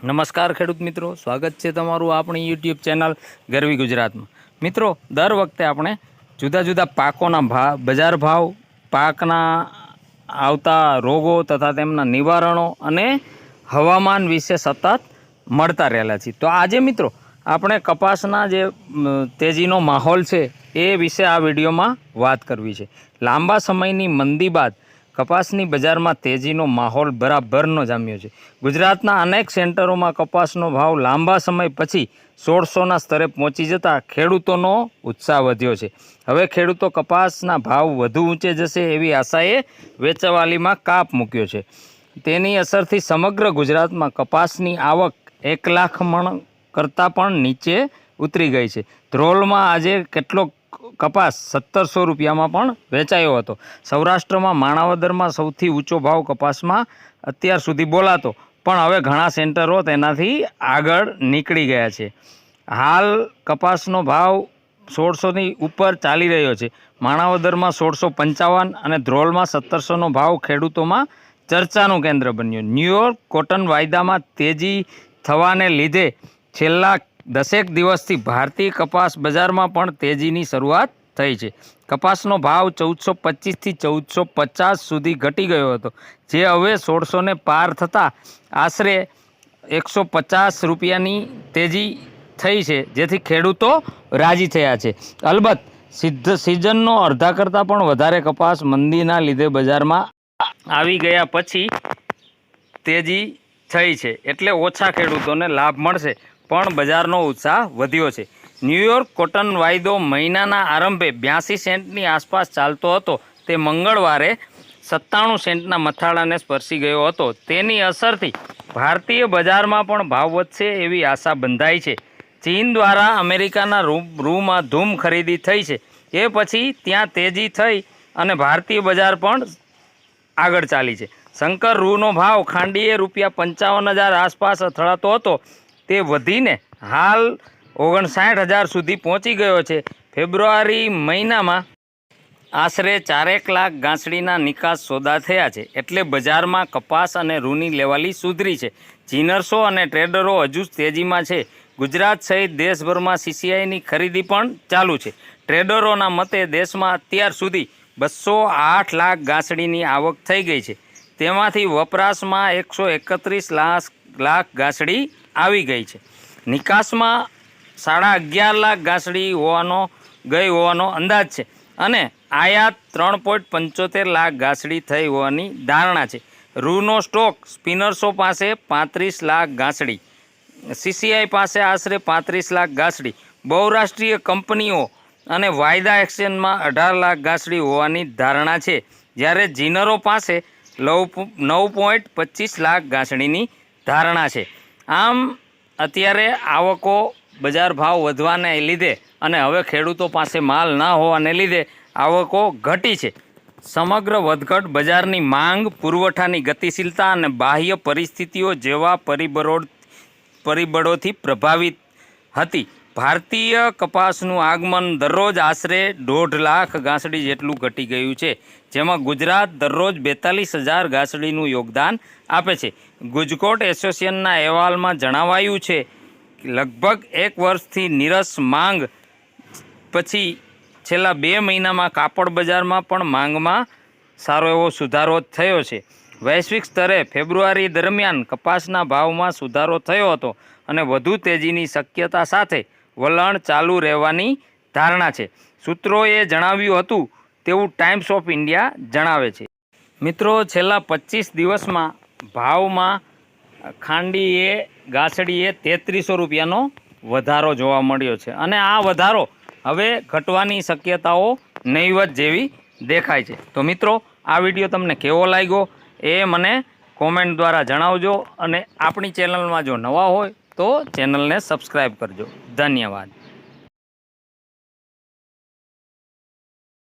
નમસ્કાર ખેડૂત મિત્રો, સ્વાગત છે તમારું આપણી યુટ્યુબ ચેનલ ગરવી ગુજરાતમાં। મિત્રો, દર વખતે આપણે જુદા જુદા પાકોના બજાર ભાવ, પાકના આવતા રોગો તથા તેમના નિવારણો અને હવામાન વિશે સતત મળતા રહેલા છીએ। તો આજે મિત્રો આપણે કપાસના જે તેજીનો માહોલ છે એ વિશે આ વિડીયોમાં વાત કરવી છે। લાંબા સમયની મંદી બાદ કપાસની બજારમાં તેજીનો માહોલ બરાબરનો જામ્યો છે। ગુજરાતના અનેક સેન્ટરોમાં કપાસનો ભાવ લાંબા સમય પછી 1600ના સ્તરે પહોંચી જતા ખેડૂતોનો ઉત્સાહ વધ્યો છે। હવે ખેડૂતો કપાસના ભાવ વધુ ઊંચે જશે એવી આશાએ વેચવાલીમાં કાપ મૂક્યો છે। તેની અસરથી સમગ્ર ગુજરાતમાં કપાસની આવક 1 લાખ મણ કરતાં પણ નીચે ઉતરી ગઈ છે। ધ્રોલમાં આજે કેટલોક કપાસ 1700 રૂપિયામાં પણ વેચાયો હતો। સૌરાષ્ટ્રમાં માણાવદરમાં સૌથી ઊંચો ભાવ કપાસમાં અત્યાર સુધી બોલાતો, પણ હવે ઘણા સેન્ટરો તેનાથી આગળ નીકળી ગયા છે। હાલ કપાસનો ભાવ 1600ની ઉપર ચાલી રહ્યો છે। માણાવદરમાં 1655 અને ધ્રોલમાં 1700નો ભાવ ખેડૂતોમાં ચર્ચાનું કેન્દ્ર બન્યો। ન્યૂયોર્ક કોટન વાયદામાં તેજી થવાને લીધે છેલ્લા 10 દિવસથી ભારતીય કપાસ બજારમાં પણ તેજીની શરૂઆત થઈ છે। કપાસનો ભાવ 1425થી 1450 સુધી ઘટી ગયો હતો, જે હવે 1600ને પાર થતાં આશરે 150 રૂપિયાની તેજી થઈ છે, જેથી ખેડૂતો રાજી થયા છે। અલબત્ત સિઝનનો અડધા કરતાં પણ વધારે કપાસ મંદીના લીધે બજારમાં આવી ગયા પછી તેજી થઈ છે, એટલે ઓછા ખેડૂતોને લાભ મળશે, પણ બજારનો ઉત્સાહ વધ્યો છે। ન્યૂયોર્ક કોટન વાયદો મહિનાના આરંભે 82 સેન્ટની આસપાસ ચાલતો હતો, તે મંગળવારે 97 સેન્ટના મથાળાને સ્પર્શી ગયો હતો। તેની અસરથી ભારતીય બજારમાં પણ ભાવ વધશે એવી આશા બંધાઈ છે। ચીન દ્વારા અમેરિકાના રૂમાં ધૂમ ખરીદી થઈ છે, એ પછી ત્યાં તેજી થઈ અને ભારતીય બજાર પણ આગળ ચાલી છે। શંકર રૂનો ભાવ ખાંડીએ ₹55,000 આસપાસ અથડાતો હતો, તે વધીને હાલ 59,000 સુધી પહોંચી ગયો છે। ફેબ્રુઆરી મહિનામાં આશરે 4 લાખ ગાંસડીના નિકાસ સોદા થયા છે, એટલે બજારમાં કપાસ અને રૂની લેવાલી સુધરી છે। જીનર્સો અને ટ્રેડરો હજુ તેજીમાં છે। ગુજરાત સહિત દેશભરમાં સીસીઆઈની ખરીદી પણ ચાલુ છે। ટ્રેડરોના મતે દેશમાં અત્યાર સુધી 208 લાખ ગાંસડીની આવક થઈ ગઈ છે, તેમાંથી વપરાશમાં 131 લાખ ગાંસડી આવી ગઈ છે। નિકાસમાં 11.5 લાખ ગાંસડી ગઈ હોવાનો અંદાજ છે અને આયાત 3.75 લાખ ગાંસડી થઈ હોવાની ધારણા છે। રૂનો સ્ટોક સ્પિનર્સો પાસે 35 લાખ ગાંસડી, સીસીઆઈ પાસે આશરે 35 લાખ ગાંસડી, બહુરાષ્ટ્રીય કંપનીઓ અને વાયદા એક્સચેન્જમાં 18 લાખ ગાંસડી હોવાની ધારણા છે, જ્યારે જીનરો પાસે 9.25 લાખ ગાંસડીની ધારણા છે। આમ અત્યારે આવકો, બજાર ભાવ વધવાને લીધે અને હવે ખેડૂતો પાસે માલ ના હોવાને લીધે આવકો ઘટી છે। સમગ્ર વધઘટ બજારની માંગ, પુરવઠાની ગતિશીલતા અને બાહ્ય પરિસ્થિતિઓ જેવા પરિબળોથી પ્રભાવિત હતી। ભારતીય કપાસનું આગમન દરરોજ આશરે 1.5 લાખ ગાંસડી જેટલું ઘટી ગયું છે, જેમાં ગુજરાત દરરોજ 42,000 ગાંસડીનું યોગદાન આપે છે। ગુજકોટ એસોસિએશનના અહેવાલમાં જણાવાયું છે કે લગભગ 1 વર્ષથી નીરસ માંગ પછી છેલ્લા 2 મહિનામાં કાપડ બજારમાં પણ માંગમાં સારો એવો સુધારો થયો છે। વૈશ્વિક સ્તરે ફેબ્રુઆરી દરમિયાન કપાસના ભાવમાં સુધારો થયો હતો અને વધુ તેજીની શક્યતા સાથે વલણ ચાલુ રહેવાની ધારણા છે, સૂત્રોએ જણાવ્યું હતું તેવું ટાઈમ્સ ઓફ ઇન્ડિયા જણાવે છે। મિત્રો, છેલ્લા 25 દિવસમાં ભાવમાં ખાંડીએ ગાંસડીએ 3300 રૂપિયાનો વધારો જોવા મળ્યો છે અને આ વધારો હવે ઘટવાની શક્યતાઓ નહીવત જેવી દેખાય છે। તો મિત્રો, આ વિડીયો તમને કેવો લાગ્યો એ મને કોમેન્ટ દ્વારા જણાવજો અને આપણી ચેનલમાં જો નવા હોય તો ચેનલને સબસ્ક્રાઈબ કરજો। ધન્યવાદ।